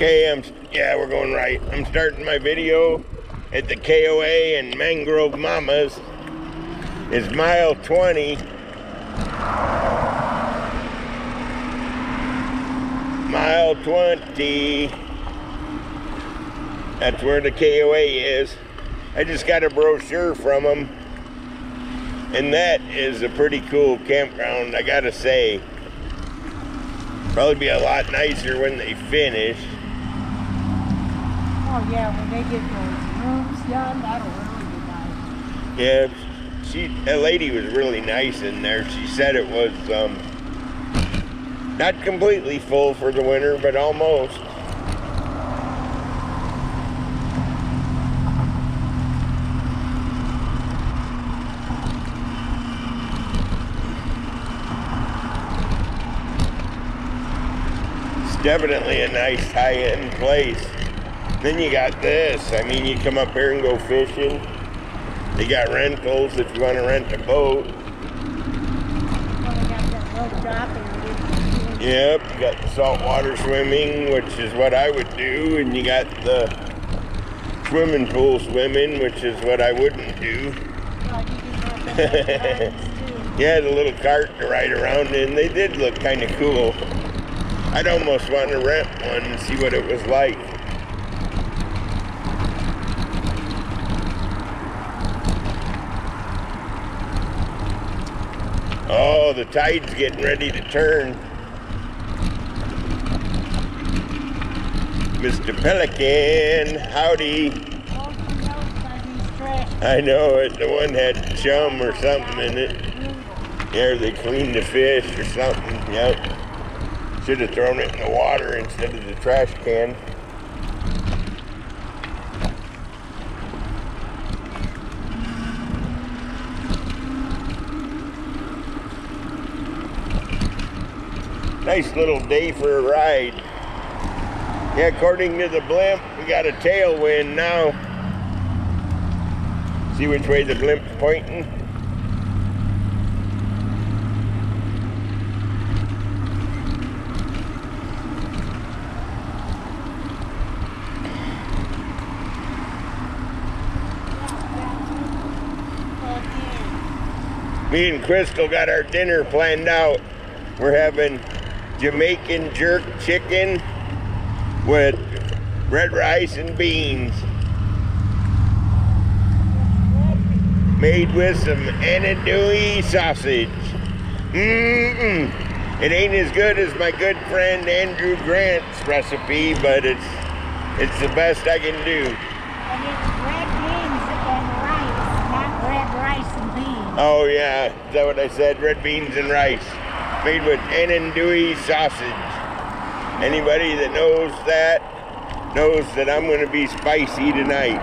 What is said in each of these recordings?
Okay, yeah, we're going right. I'm starting my video at the KOA and Mangrove Mamas. It's mile 20. Mile 20. That's where the KOA is. I just got a brochure from them. And that is a pretty cool campground, I gotta say. Probably be a lot nicer when they finish. Oh yeah, when they get those rooms done, that'll really be nice. Yeah, that lady was really nice in there. She said it was not completely full for the winter, but almost. It's definitely a nice high-end place. Then you got this. I mean, you come up here and go fishing. They got rentals if you want to rent a boat. Well, we got that boat dock. Yep, you got the saltwater swimming, which is what I would do, and you got the swimming pool swimming, which is what I wouldn't do. Well, you can have the too. Yeah, the little cart to ride around in. They did look kind of cool. I'd almost want to rent one and see what it was like. Oh, the tide's getting ready to turn. Mr. Pelican, howdy. I know it. The one had chum or something in it. Yeah, they cleaned the fish or something. Yep. Should have thrown it in the water instead of the trash can. Nice little day for a ride. Yeah, according to the blimp, we got a tailwind now. See which way the blimp's pointing? Me and Crystal got our dinner planned out. We're having Jamaican jerk chicken with red rice and beans. Made with some andouille sausage. It ain't as good as my good friend Andrew Grant's recipe, but it's the best I can do. And it's red beans and rice, not red rice and beans. Oh yeah, is that what I said? Red beans and rice. Made with andouille sausage. Anybody that knows that I'm going to be spicy tonight.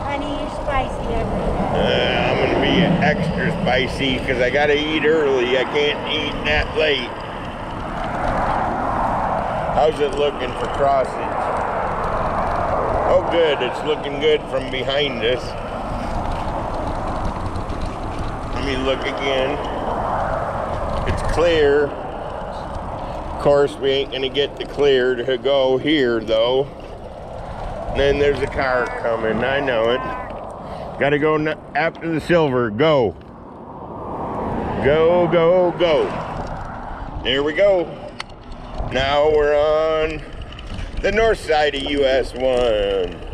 Honey, you're spicy every day. I'm going to be extra spicy because I got to eat early. I can't eat that late. How's it looking for crossings? Oh good, it's looking good from behind us. Let me look again. It's clear. Of course, we ain't gonna get the clear to go here though. And then there's a car coming, I know it. Gotta go after the silver, go. Go, go, go. There we go. Now we're on the north side of US 1.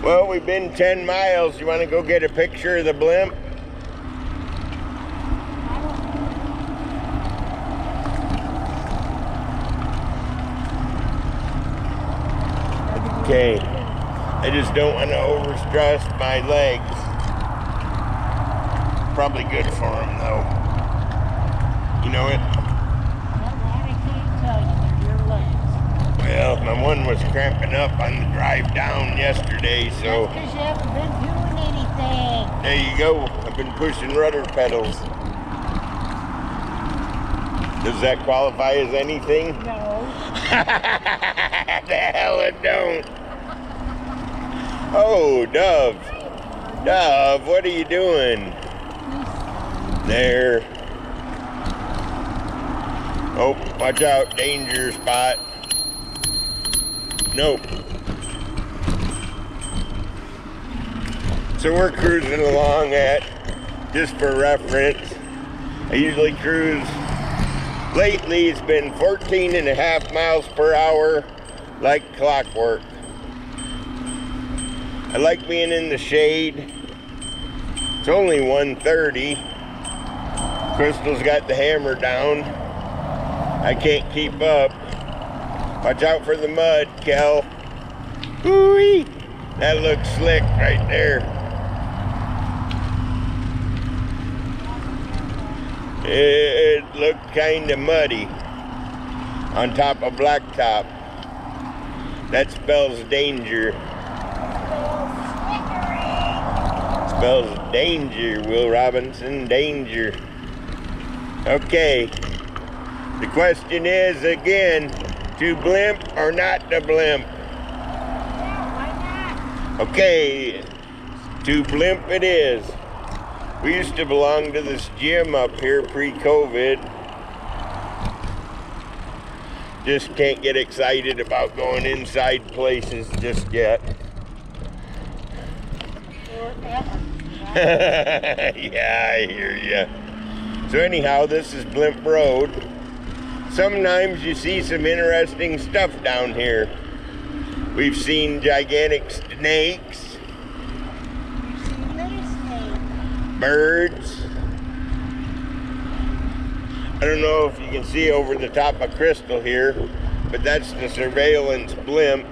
Well, we've been 10 miles. You want to go get a picture of the blimp? Okay. I just don't want to overstress my legs. Probably good for them, though. You know it? I can't tell you, they're your legs. Well, my one was cramping up on the drive down yesterday, so... That's because you haven't been doing anything. There you go. I've been pushing rudder pedals. Does that qualify as anything? No. The hell it don't. Oh, Dove. Dove, what are you doing? There. Oh, watch out, danger spot. Nope. So we're cruising along at, just for reference, I usually cruise, lately it's been 14.5 miles per hour, like clockwork. I like being in the shade. It's only 1:30. Crystal's got the hammer down. I can't keep up. Watch out for the mud, Kel. Ooh-wee. That looks slick right there. It looked kind of muddy on top of blacktop. That spells danger. Spells danger, Will Robinson, danger. Okay, the question is again, to blimp or not to blimp? Okay, to blimp it is. We used to belong to this gym up here pre-COVID. Just can't get excited about going inside places just yet. Yeah, I hear ya. So anyhow, this is Blimp Road. Sometimes you see some interesting stuff down here. We've seen gigantic snakes, birds. I don't know if you can see over the top of Crystal here, but that's the surveillance blimp.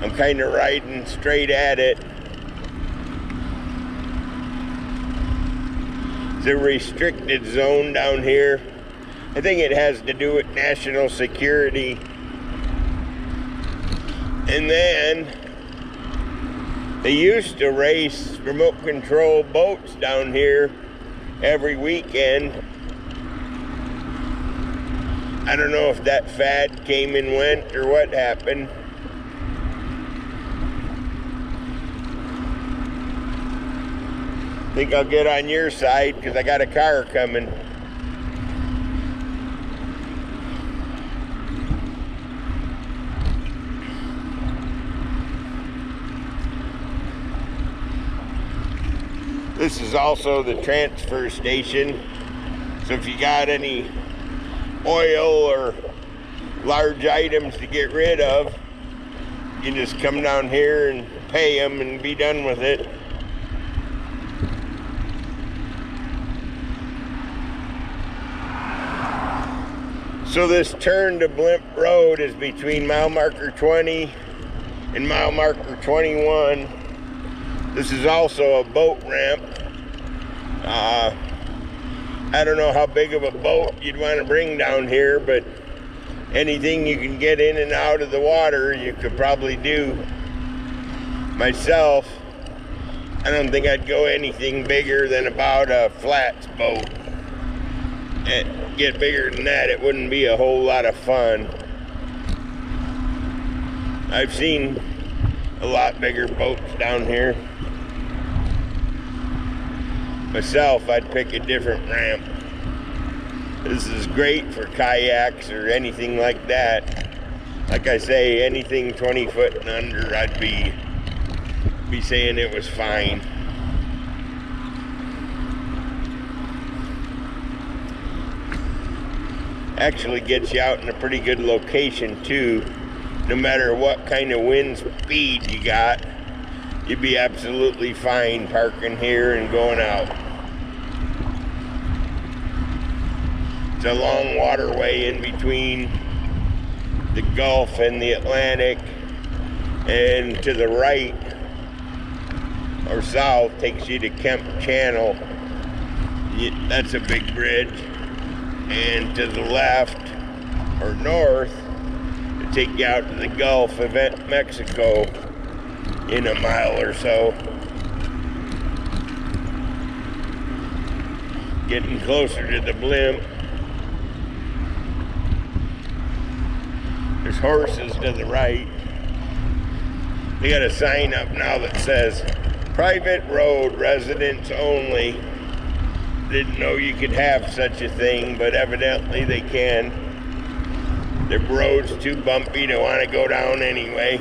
I'm kind of riding straight at it. It's a restricted zone down here. I think it has to do with national security. And then they used to race remote control boats down here every weekend. I don't know if that fad came and went or what happened. I think I'll get on your side because I got a car coming. This is also the transfer station. So if you got any oil or large items to get rid of, you can just come down here and pay them and be done with it. So this turn to Blimp Road is between mile marker 20 and mile marker 21. This is also a boat ramp. I don't know how big of a boat you'd want to bring down here, but anything you can get in and out of the water, you could probably do. Myself, I don't think I'd go anything bigger than about a flats boat. Get bigger than that, it wouldn't be a whole lot of fun. I've seen a lot bigger boats down here. Myself, I'd pick a different ramp. This is great for kayaks or anything like that. Like I say, anything 20 foot and under, I'd be saying it was fine. Actually gets you out in a pretty good location too. No matter what kind of wind speed you got, you'd be absolutely fine parking here and going out. It's a long waterway in between the Gulf and the Atlantic, and to the right or south takes you to Kemp Channel. That's a big bridge. And to the left or north to take you out to the Gulf of Mexico in a mile or so. Getting closer to the blimp. There's horses to the right. They got a sign up now that says, private road, residents only. Didn't know you could have such a thing, but evidently they can. The road's too bumpy to want to go down anyway.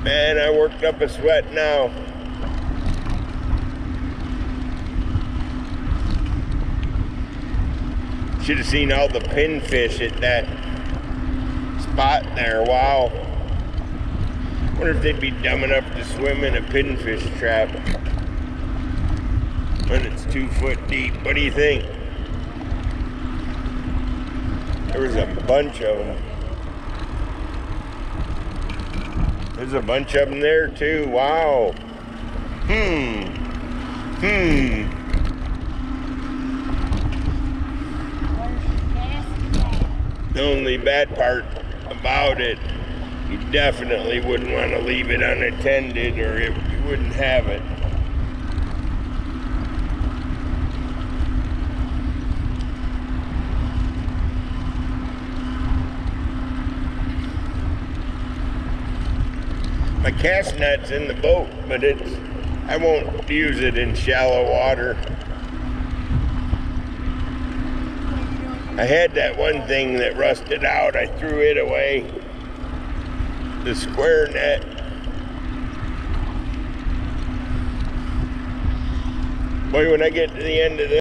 Man, I worked up a sweat now. Should have seen all the pinfish at that spot there. Wow. Wonder if they'd be dumb enough to swim in a pinfish trap when it's 2 foot deep. What do you think? There was a bunch of them. There's a bunch of them there too. Wow. The only bad part about it, you definitely wouldn't want to leave it unattended, or you wouldn't have it. My cast net's in the boat, but I won't use it in shallow water. I had that one thing that rusted out. I threw it away. The square net. Boy, when I get to the end of this,